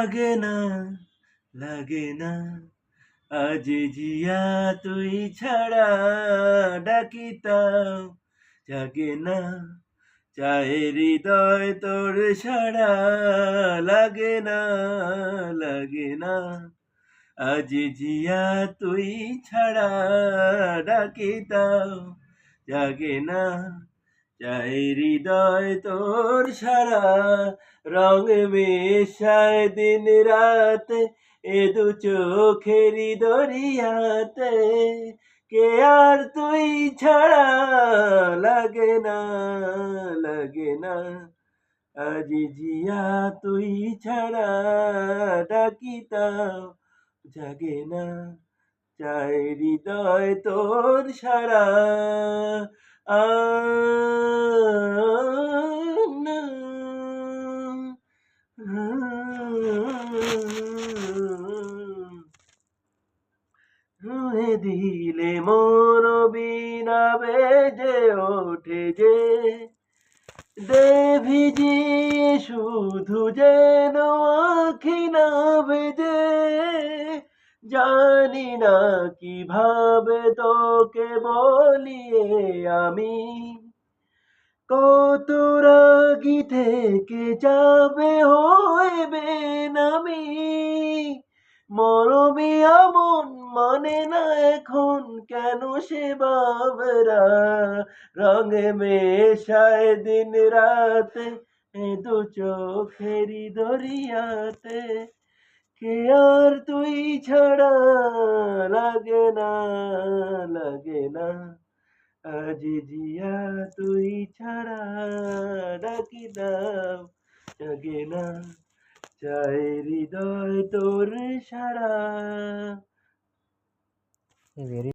লাগে না লাগে না আজ জিয়া তুই ছাড়া ডাকিতাম জাগে না চাহে হৃদয় তোর সাড়া লাগে না লাগে না আজ জিয়া তুই ছাড়া ডাকিতাম জাগে না চাই হৃদয় তোর সারা রং মেশায় দিন রাতে এ দু চোখেরই দরিয়াতে কে আর তুই ছাড়া লাগে না লাগে না আজ জিয়া তুই ছাড়া ডাকিতাম জাগে না চাই হৃদয় তোর সারা আ না রুহে দিলে মন বিনা বেজে ওঠে যে দে ভিজিয়ে শুধু যেন আখি না বেজে জানি না কিভাবে তোকে বলিয়ে আমি কত রাগি থেকে যাবে হইবে নামি মরমে আমন মানে না এখন কেন সে বাবরা রঙে মেশায় দিন রাতে এ দু চোখেরই দরিয়াতে কে আর তুই ছাড়া লাগে না লাগে না আজ জিয়া তুই ছাড়া ডাকি দাও জাগে না চাই হৃদয় তোর সারা।